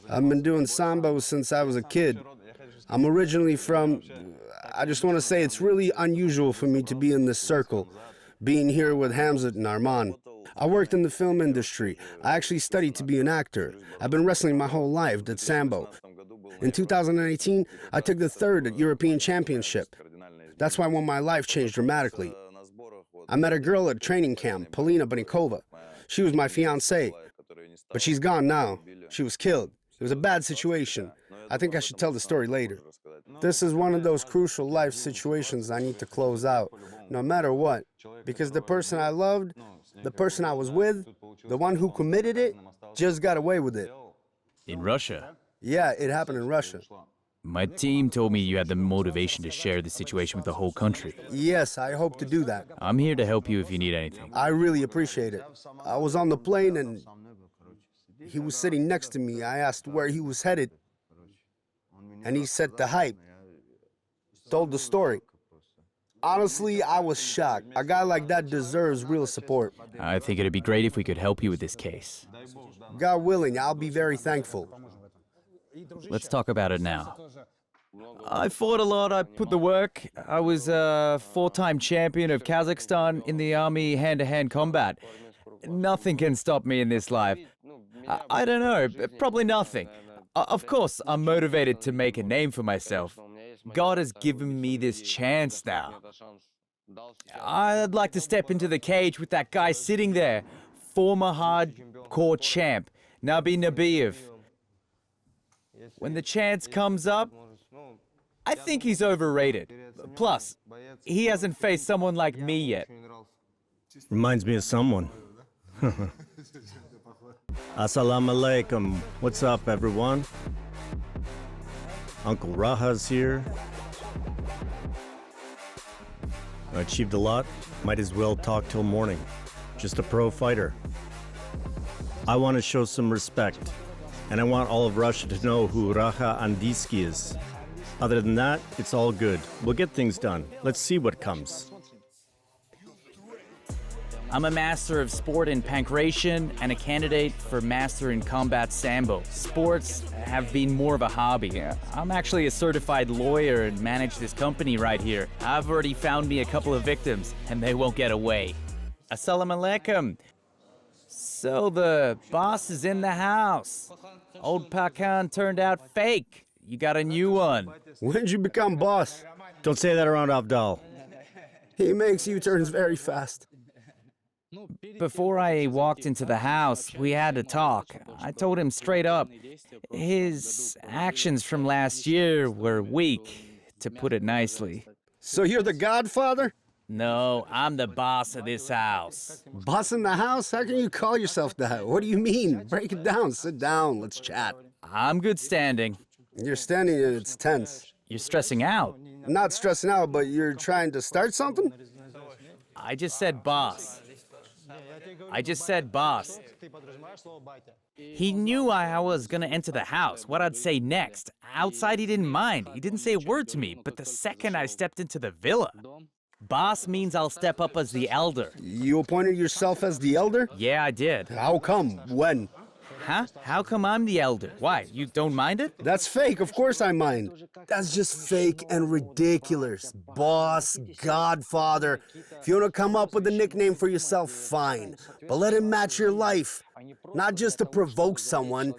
I've been doing sambo since I was a kid. I'm originally from, I just want to say it's really unusual for me to be in this circle, being here with Khamzat and Arman. I worked in the film industry. I actually studied to be an actor. I've been wrestling my whole life, did sambo. In 2018, I took the 3rd at European Championship. That's why when my life changed dramatically. I met a girl at training camp, Polina Banikova. She was my fiancée, but she's gone now. She was killed. It was a bad situation. I think I should tell the story later. This is one of those crucial life situations I need to close out, no matter what. Because the person I loved, the person I was with, the one who committed it, just got away with it. In Russia? Yeah, it happened in Russia. My team told me you had the motivation to share the situation with the whole country. Yes, I hope to do that. I'm here to help you if you need anything. I really appreciate it. I was on the plane and he was sitting next to me. I asked where he was headed. And he said the hype. Told the story. Honestly, I was shocked. A guy like that deserves real support. I think it'd be great if we could help you with this case. God willing, I'll be very thankful. Let's talk about it now. I fought a lot, I put the work. I was a 4-time champion of Kazakhstan in the army hand-to-hand combat. Nothing can stop me in this life. I don't know, probably nothing. Of course, I'm motivated to make a name for myself. God has given me this chance now. I'd like to step into the cage with that guy sitting there, former hardcore champ, Nabi Nabiev. When the chance comes up, I think he's overrated. Plus, he hasn't faced someone like me yet. Reminds me of someone. Assalamu alaikum. What's up, everyone? Uncle Raha's here. I achieved a lot. Might as well talk till morning. Just a pro fighter. I want to show some respect. And I want all of Russia to know who Raha Andisky is. Other than that, it's all good. We'll get things done. Let's see what comes. I'm a master of sport in pankration and a candidate for master in combat sambo. Sports have been more of a hobby. I'm actually a certified lawyer and manage this company right here. I've already found me a couple of victims, and they won't get away. Assalamu alaikum. So the boss is in the house. Old Pakan turned out fake. You got a new one. When did you become boss? Don't say that around Avdal. He makes U-turns very fast. Before I walked into the house, we had to talk. I told him straight up, his actions from last year were weak, to put it nicely. So you're the godfather? No, I'm the boss of this house. Boss in the house? How can you call yourself that? What do you mean? Break it down. Sit down. Let's chat. I'm good standing. You're standing and it's tense. You're stressing out. I'm not stressing out, but you're trying to start something? I just said boss. I just said boss. He knew I was gonna enter the house, what I'd say next. Outside, he didn't mind. He didn't say a word to me, but the second I stepped into the villa, boss means I'll step up as the elder. You appointed yourself as the elder? Yeah, I did. How come? When? Huh? How come I'm the elder? Why, you don't mind it? That's fake. Of course I mind. That's just fake and ridiculous. Boss, Godfather. If you want to come up with a nickname for yourself, fine. But let it match your life. Not just to provoke someone,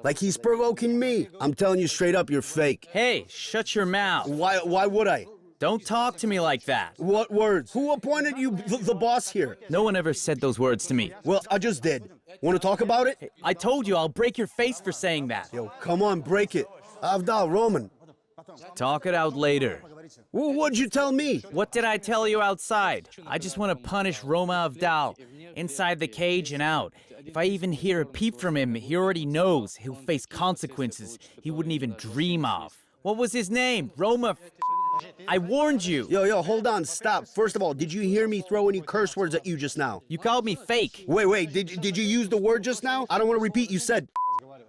like he's provoking me. I'm telling you straight up, you're fake. Hey, shut your mouth. Why would I? Don't talk to me like that. What words? Who appointed you the boss here? No one ever said those words to me. Well, I just did. Want to talk about it? I told you I'll break your face for saying that. Yo, come on, break it. Avdal, Roman. Talk it out later. Well, what'd you tell me? What did I tell you outside? I just want to punish Roma Avdal. Inside the cage and out. If I even hear a peep from him, he already knows he'll face consequences he wouldn't even dream of. What was his name? Roma... I warned you. Yo, hold on, stop. First of all, did you hear me throw any curse words at you just now? You called me fake. Wait, did you use the word just now? I don't want to repeat, you said.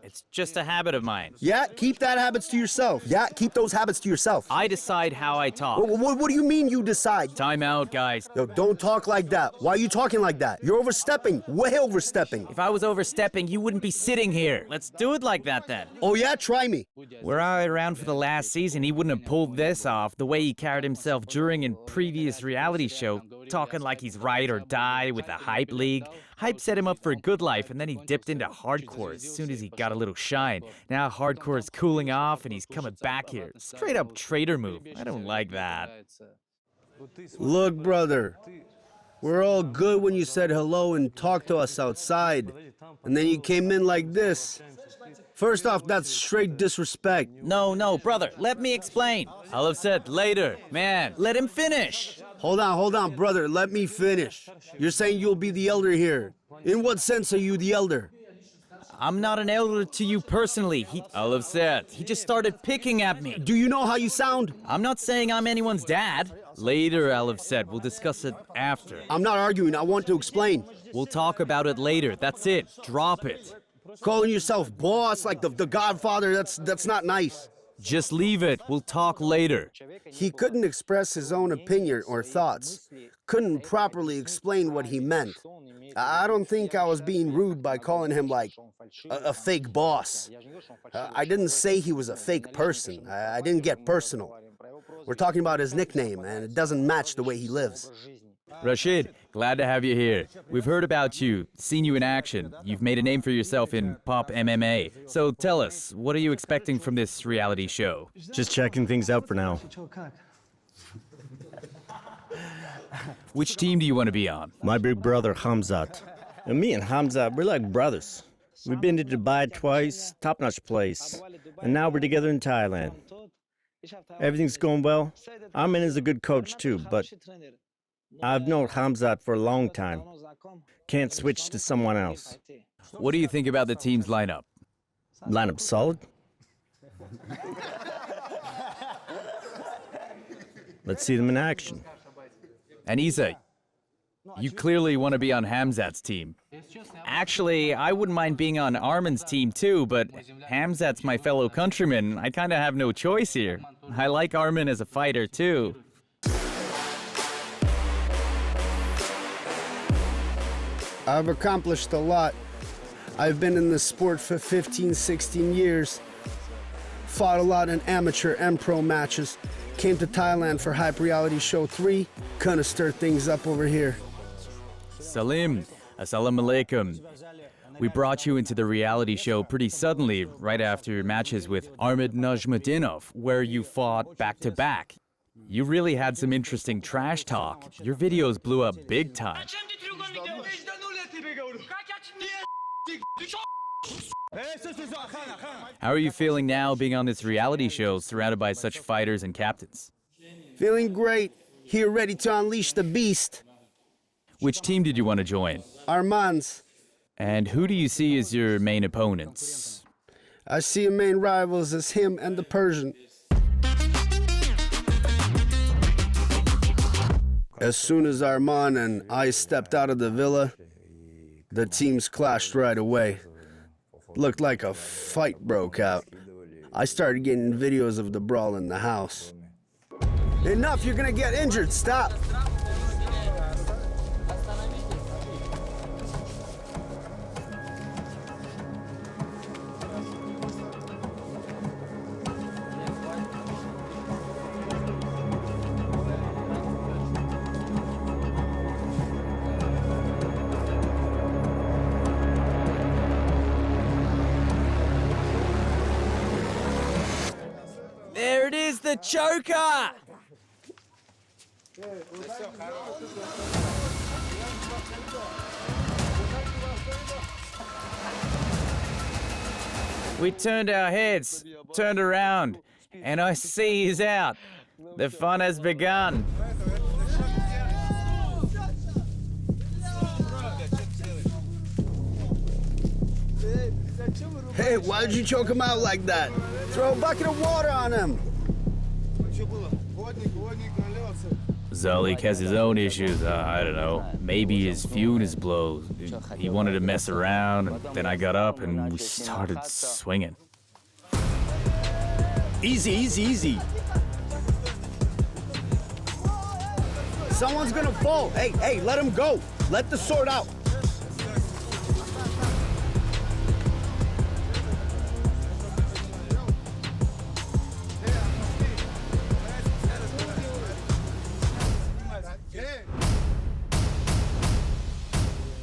It's just a habit of mine. Yeah, keep that habits to yourself. Yeah, keep those habits to yourself. I decide how I talk. What do you mean you decide? Time out, guys. Yo, don't talk like that. Why are you talking like that? You're overstepping, way overstepping. If I was overstepping, you wouldn't be sitting here. Let's do it like that then. Oh yeah, try me. Were I around for the last season, he wouldn't have pulled this off the way he carried himself during and previous reality show, talking like he's ride or die with the Hype League. Hype set him up for a good life, and then he dipped into hardcore as soon as he got a little shine. Now hardcore is cooling off, and he's coming back here. Straight up traitor move. I don't like that. Look, brother, we're all good when you said hello and talked to us outside, and then you came in like this. First off, that's straight disrespect. No, brother, let me explain. Alovset, later. Man, let him finish. Hold on, brother, let me finish. You're saying you'll be the elder here. In what sense are you the elder? I'm not an elder to you personally. Alovset, he just started picking at me. Do you know how you sound? I'm not saying I'm anyone's dad. Later, Alovset, we'll discuss it after. I'm not arguing, I want to explain. We'll talk about it later, that's it. Drop it. Calling yourself boss like the Godfather, that's not nice. Just leave it. We'll talk later. He couldn't express his own opinion or thoughts. Couldn't properly explain what he meant. I don't think I was being rude by calling him like a fake boss. I didn't say he was a fake person. I didn't get personal. We're talking about his nickname, and it doesn't match the way he lives. Rashid, glad to have you here. We've heard about you, seen you in action. You've made a name for yourself in pop-MMA. So tell us, what are you expecting from this reality show? Just checking things out for now. Which team do you want to be on? My big brother, Khamzat. And me and Khamzat, we're like brothers. We've been to Dubai twice, top-notch place. And now we're together in Thailand. Everything's going well. Arman is a good coach too, but I've known Khamzat for a long time. Can't switch to someone else. What do you think about the team's lineup? Lineup solid? Let's see them in action. And Isa, you clearly want to be on Khamzat's team. Actually, I wouldn't mind being on Arman's team too, but Khamzat's my fellow countryman. I kind of have no choice here. I like Arman as a fighter too. I've accomplished a lot. I've been in this sport for 15, 16 years. Fought a lot in amateur and pro matches. Came to Thailand for Hype Reality Show 3. Kinda stir things up over here. Salim, assalamu alaikum. We brought you into the reality show pretty suddenly, right after your matches with Arman Najmudinov, where you fought back-to-back. You really had some interesting trash talk. Your videos blew up big time. How are you feeling now being on this reality show surrounded by such fighters and captains? Feeling great. Here ready to unleash the beast. Which team did you want to join? Arman's. And who do you see as your main opponents? I see your main rivals as him and the Persian. As soon as Arman and I stepped out of the villa, The teams clashed right away. Looked like a fight broke out. I started getting videos of the brawl in the house. Enough, you're gonna get injured, stop! There it is, the choker! We turned our heads, turned around, and I see he's out. The fun has begun. Hey, why'd you choke him out like that? Throw a bucket of water on him! Zalik has his own issues. I don't know. Maybe his feud is blows. He wanted to mess around, and then I got up and we started swinging. Easy, easy, easy. Someone's gonna fall. Hey, let him go. Let the sword out.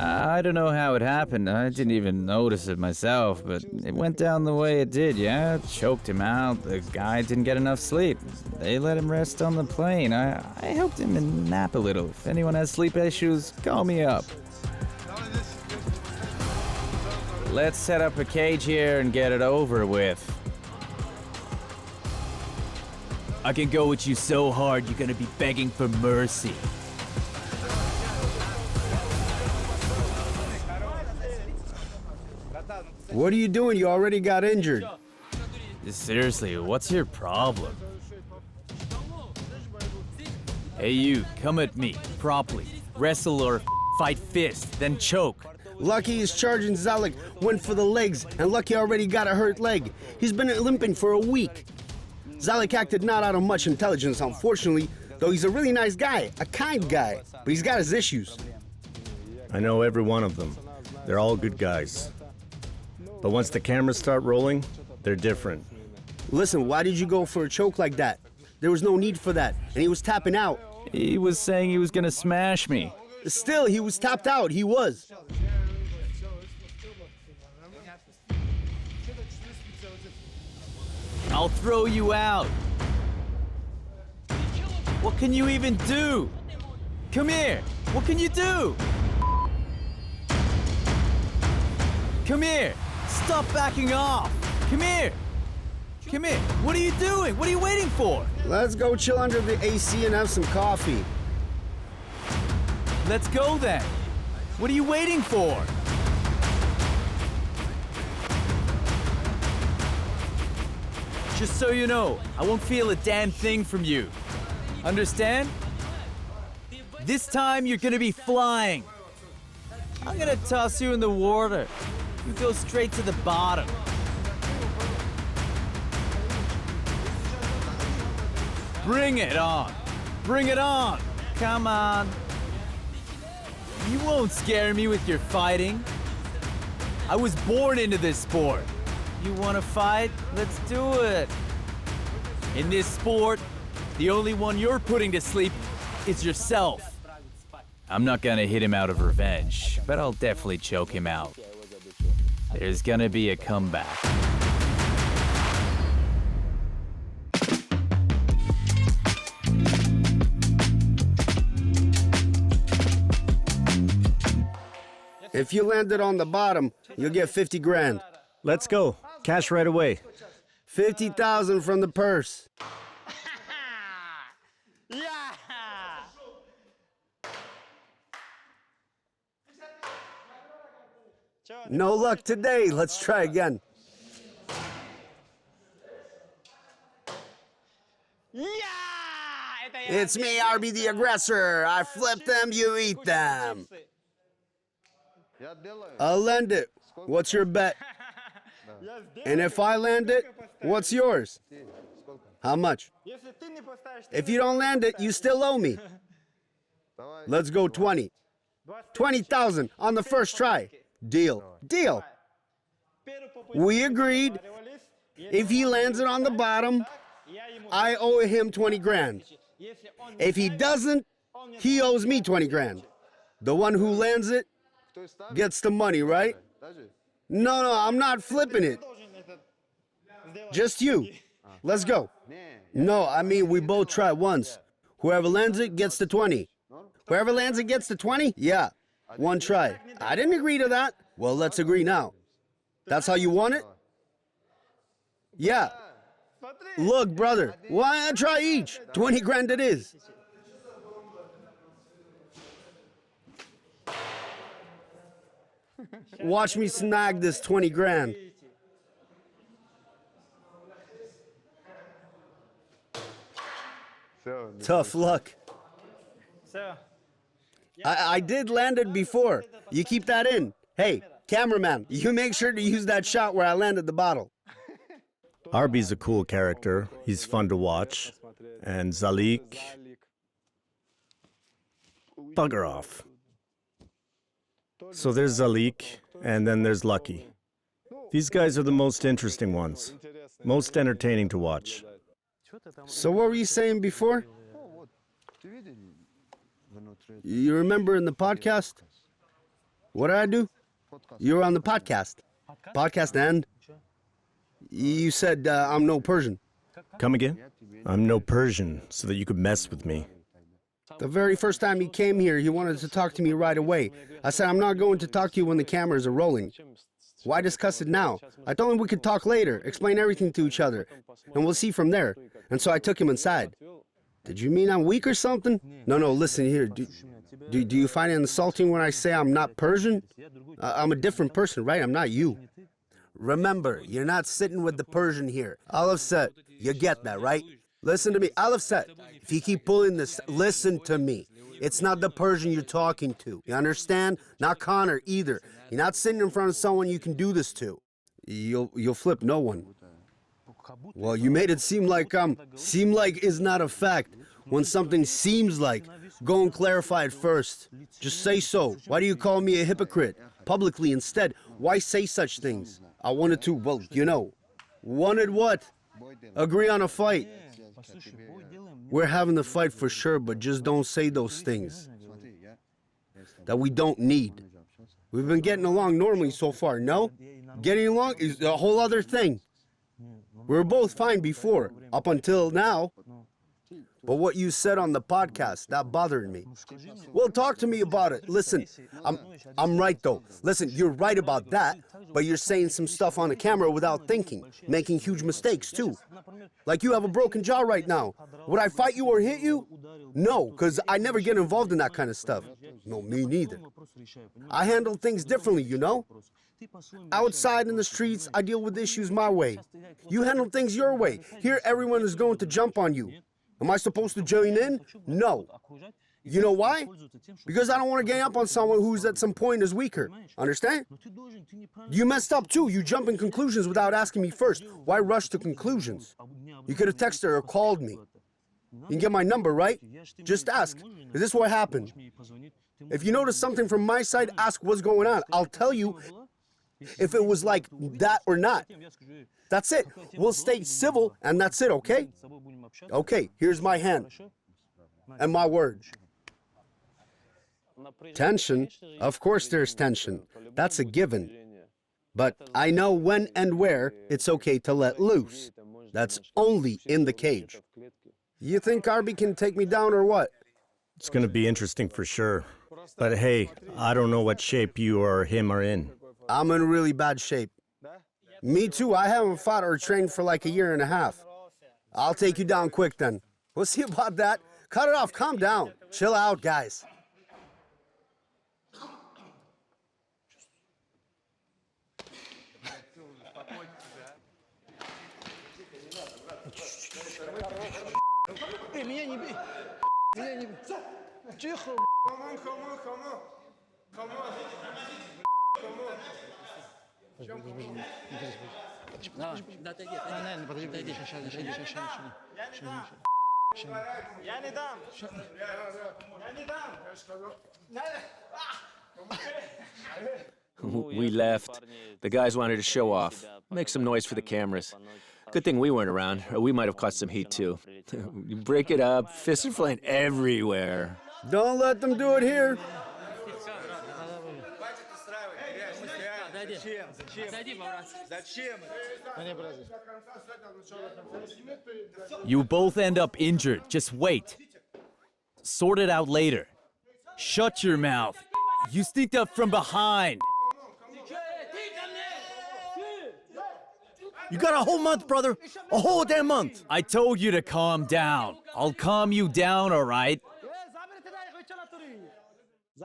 I don't know how it happened. I didn't even notice it myself, but it went down the way it did, yeah? Choked him out. The guy didn't get enough sleep. They let him rest on the plane. I helped him nap a little. If anyone has sleep issues, call me up. Let's set up a cage here and get it over with. I can go with you so hard, you're gonna be begging for mercy. What are you doing? You already got injured. Seriously, what's your problem? Hey you, come at me, properly. Wrestle or fight fist, then choke. Lucky is charging Zalik, went for the legs, and Lucky already got a hurt leg. He's been limping for a week. Zalik acted not out of much intelligence, unfortunately, though he's a really nice guy, a kind guy, but he's got his issues. I know every one of them. They're all good guys. But once the cameras start rolling, they're different. Listen, why did you go for a choke like that? There was no need for that, and he was tapping out. He was saying he was gonna smash me. Still, he was tapped out, he was. I'll throw you out. What can you even do? Come here, what can you do? Come here, stop backing off. Come here. Come here, what are you doing? What are you waiting for? Let's go chill under the AC and have some coffee. Let's go then. What are you waiting for? Just so you know, I won't feel a damn thing from you. Understand? This time you're gonna be flying. I'm gonna toss you in the water. You go straight to the bottom. Bring it on. Bring it on. Come on. You won't scare me with your fighting. I was born into this sport. You want to fight? Let's do it. In this sport, the only one you're putting to sleep is yourself. I'm not gonna hit him out of revenge, but I'll definitely choke him out. There's gonna be a comeback. If you landed on the bottom, you'll get 50 grand. Let's go. Cash right away. 50,000 from the purse. No luck today. Let's try again. It's me, Arbi the Aggressor. I flip them, you eat them. I'll land it. What's your bet? And if I land it, what's yours? How much? If you don't land it, you still owe me. Let's go 20. 20,000 on the first try. Deal. Deal. We agreed. If he lands it on the bottom, I owe him 20 grand. If he doesn't, he owes me 20 grand. The one who lands it gets the money, right? No, I'm not flipping it. Just you. Let's go. No, I mean, we both try once. Whoever lands it gets the 20. Whoever lands it gets the 20? Yeah. One try. I didn't agree to that. Well, let's agree now. That's how you want it? Yeah. Look, brother, why not try each? 20 grand it is. Watch me snag this 20 grand. Tough luck. I did land it before. You keep that in. Hey, cameraman, you make sure to use that shot where I landed the bottle. Arbi's a cool character. He's fun to watch. And Zalik... Bugger off. So there's Zalik, and then there's Lucky. These guys are the most interesting ones. Most entertaining to watch. So what were you saying before? You remember in the podcast? What did I do? You were on the podcast. Podcast and? You said I'm no Persian. Come again? I'm no Persian, so that you could mess with me. The very first time he came here, he wanted to talk to me right away. I said, I'm not going to talk to you when the cameras are rolling. Why discuss it now? I told him we could talk later, explain everything to each other, and we'll see from there. And so I took him inside. Did you mean I'm weak or something? No, listen here. Do you find it insulting when I say I'm not Persian? I'm a different person, right? I'm not you. Remember, you're not sitting with the Persian here. Alovset, you get that, right? Listen to me. Alovset, if you keep pulling this, listen to me. It's not the Persian you're talking to. You understand? Not Conor either. You're not sitting in front of someone you can do this to. You'll flip no one. Well, you made it seem like is not a fact. When something seems like, go and clarify it first. Just say so. Why do you call me a hypocrite? Publicly instead. Why say such things? I wanted to, well, you know. Wanted what? Agree on a fight. We're having the fight for sure, but just don't say those things that we don't need. We've been getting along normally so far, no? Getting along is a whole other thing. We were both fine before, up until now. But what you said on the podcast, that bothered me. Well, talk to me about it. Listen, I'm right though. Listen, you're right about that, but you're saying some stuff on the camera without thinking, making huge mistakes too. Like you have a broken jaw right now. Would I fight you or hit you? No, because I never get involved in that kind of stuff. No, me neither. I handle things differently, you know? Outside in the streets, I deal with issues my way. You handle things your way. Here, everyone is going to jump on you. Am I supposed to join in? No. You know why? Because I don't want to gang up on someone who's at some point is weaker. Understand? You messed up too. You jump in conclusions without asking me first. Why rush to conclusions? You could have texted or called me. You can get my number, right? Just ask. Is this what happened? If you notice something from my side, ask what's going on. I'll tell you if it was like that or not. That's it. We'll stay civil, and that's it, okay? Okay, here's my hand and my word. Tension? Of course there's tension. That's a given. But I know when and where it's okay to let loose. That's only in the cage. You think Arbi can take me down or what? It's going to be interesting for sure. But hey, I don't know what shape you or him are in. I'm in really bad shape. Me too. I haven't fought or trained for like a year and a half. I'll take you down quick then. We'll see about that. Cut it off. Calm down. Chill out, guys. Тихо. Come on. We left. The guys wanted to show off, make some noise for the cameras. Good thing we weren't around, or we might have caught some heat too. You break it up, fists are flying everywhere. Don't let them do it here. You both end up injured. Just wait. Sort it out later. Shut your mouth. You sneaked up from behind. You got a whole month, brother. A whole damn month. I told you to calm down. I'll calm you down, all right?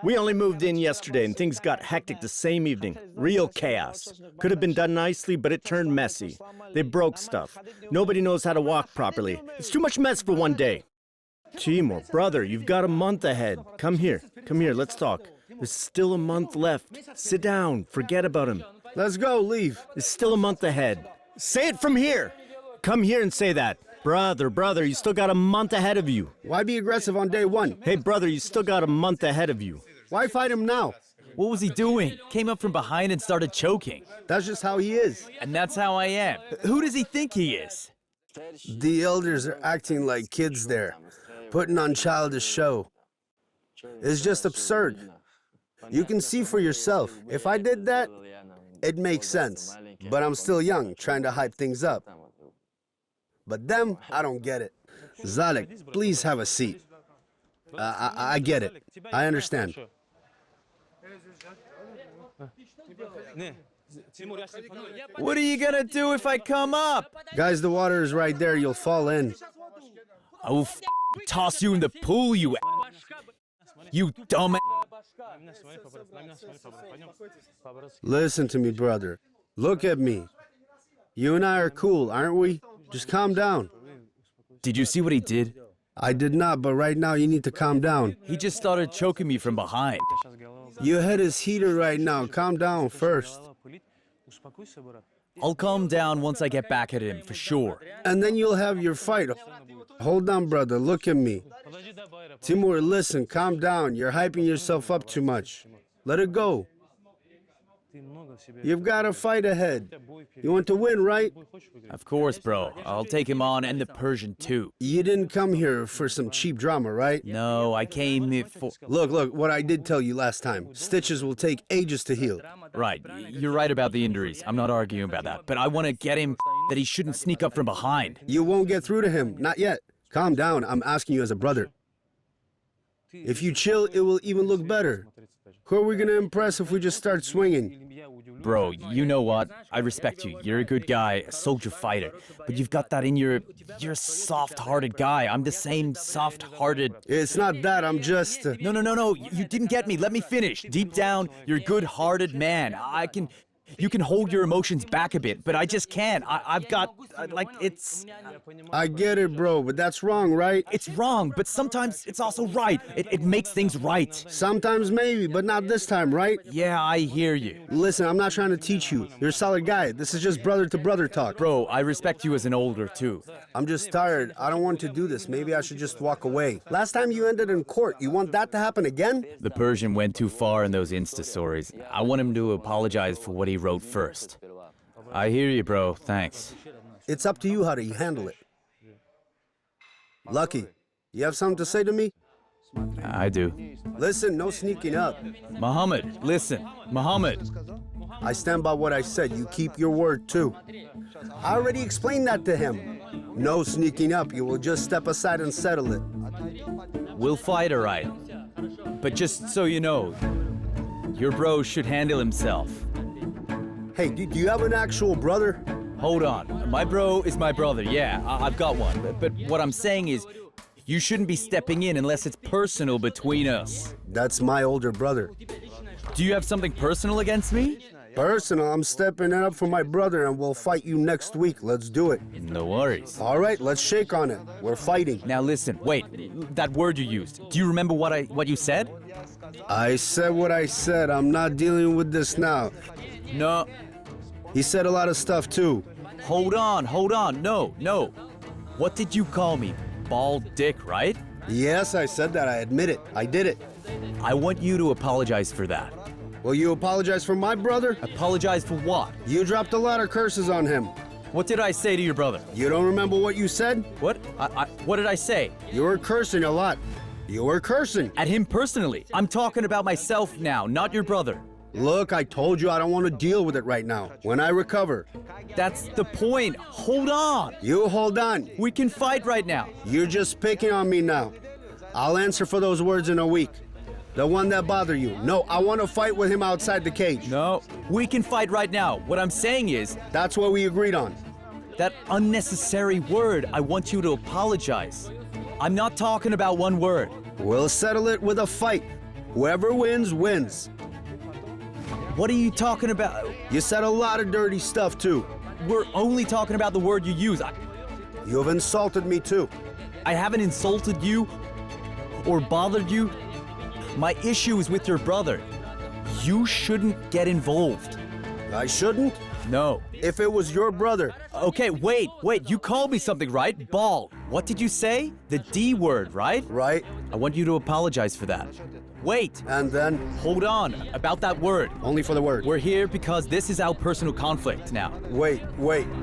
We only moved in yesterday and things got hectic the same evening. Real chaos. Could have been done nicely, but it turned messy. They broke stuff. Nobody knows how to walk properly. It's too much mess for one day. Timur, brother, you've got a month ahead. Come here, let's talk. There's still a month left. Sit down, forget about him. Let's go, leave. There's still a month ahead. Say it from here. Come here and say that. Brother, you still got a month ahead of you. Why be aggressive on day one? Hey, brother, you still got a month ahead of you. Why fight him now? What was he doing? Came up from behind and started choking. That's just how he is. And that's how I am. Who does he think he is? The elders are acting like kids there, putting on childish show. It's just absurd. You can see for yourself. If I did that, it makes sense. But I'm still young, trying to hype things up. But them, I don't get it. Zalek, please have a seat. I get it. I understand. What are you gonna do if I come up? Guys, the water is right there. You'll fall in. I will toss you in the pool, you dumb. Listen to me, brother. Look at me. You and I are cool, aren't we? Just calm down. Did you see what he did? I did not, but right now you need to calm down. He just started choking me from behind. Your head is heated right now. Calm down first. I'll calm down once I get back at him, for sure. And then you'll have your fight. Hold on, brother. Look at me. Timur, listen. Calm down. You're hyping yourself up too much. Let it go. You've got a fight ahead. You want to win, right? Of course, bro. I'll take him on and the Persian, too. You didn't come here for some cheap drama, right? No, I came here for... Look, what I did tell you last time. Stitches will take ages to heal. Right, you're right about the injuries. I'm not arguing about that. But I want to get him that he shouldn't sneak up from behind. You won't get through to him. Not yet. Calm down. I'm asking you as a brother. If you chill, it will even look better. Who are we going to impress if we just start swinging? Bro, you know what? I respect you. You're a good guy, a soldier fighter. But you've got that in you're a soft-hearted guy. I'm the same soft-hearted... It's not that, I'm just... No. You didn't get me. Let me finish. Deep down, you're a good-hearted man. You can hold your emotions back a bit, but I just can't. I've got, it's... I get it, bro, but that's wrong, right? It's wrong, but sometimes it's also right. It makes things right. Sometimes maybe, but not this time, right? Yeah, I hear you. Listen, I'm not trying to teach you. You're a solid guy. This is just brother-to-brother talk. Bro, I respect you as an older, too. I'm just tired. I don't want to do this. Maybe I should just walk away. Last time you ended in court. You want that to happen again? The Persian went too far in those Insta stories. I want him to apologize for what he wrote first. I hear you, bro. Thanks. It's up to you how to handle it. Lucky, you have something to say to me? I do. Listen, no sneaking up. Muhammad, listen. Muhammad. I stand by what I said. You keep your word, too. I already explained that to him. No sneaking up. You will just step aside and settle it. We'll fight, all right. But just so you know, your bro should handle himself. Hey, do you have an actual brother? Hold on. My bro is my brother. Yeah, I've got one. But what I'm saying is, you shouldn't be stepping in unless it's personal between us. That's my older brother. Do you have something personal against me? Personal, I'm stepping it up for my brother and we'll fight you next week. Let's do it. No worries. All right, let's shake on it. We're fighting. Now listen, wait, that word you used. Do you remember what you said? I said what I said. I'm not dealing with this now. No. He said a lot of stuff too. Hold on. No. What did you call me? Bald dick, right? Yes, I said that. I admit it. I did it. I want you to apologize for that. Will you apologize for my brother? Apologize for what? You dropped a lot of curses on him. What did I say to your brother? You don't remember what you said? What? What did I say? You were cursing a lot. You were cursing. At him personally. I'm talking about myself now, not your brother. Look, I told you I don't want to deal with it right now. When I recover. That's the point. Hold on. You hold on. We can fight right now. You're just picking on me now. I'll answer for those words in a week. The one that bother you. No, I want to fight with him outside the cage. No, we can fight right now. What I'm saying is... That's what we agreed on. That unnecessary word, I want you to apologize. I'm not talking about one word. We'll settle it with a fight. Whoever wins, wins. What are you talking about? You said a lot of dirty stuff too. We're only talking about the word you use. You have insulted me too. I haven't insulted you or bothered you. My issue is with your brother. You shouldn't get involved. I shouldn't? No. If it was your brother. Okay, wait. You called me something, right? Bald. What did you say? The D word, right? Right. I want you to apologize for that. Wait. And then? Hold on. About that word. Only for the word. We're here because this is our personal conflict now. Wait.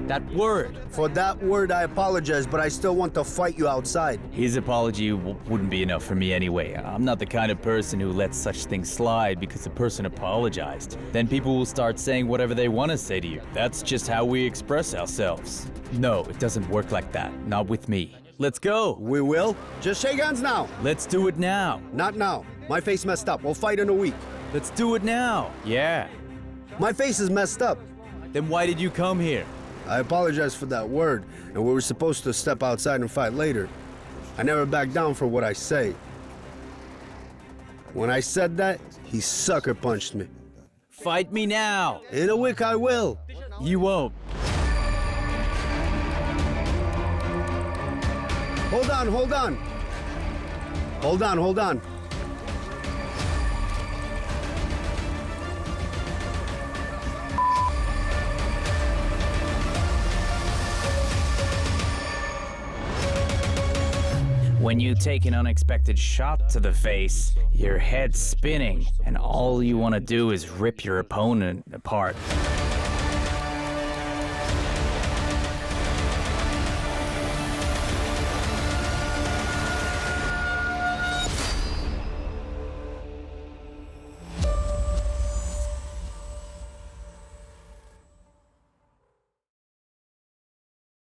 That word. For that word, I apologize, but I still want to fight you outside. His apology wouldn't be enough for me anyway. I'm not the kind of person who lets such things slide because the person apologized. Then people will start saying whatever they want to say to you. That's just how we express ourselves. No, it doesn't work like that. Not with me. Let's go. We will? Just shake hands now. Let's do it now. Not now. My face messed up. We'll fight in a week. Let's do it now. Yeah. My face is messed up. Then why did you come here? I apologize for that word, and we were supposed to step outside and fight later. I never back down for what I say. When I said that, he sucker punched me. Fight me now. In a week I will. You won't. Hold on. When you take an unexpected shot to the face, your head's spinning, and all you want to do is rip your opponent apart.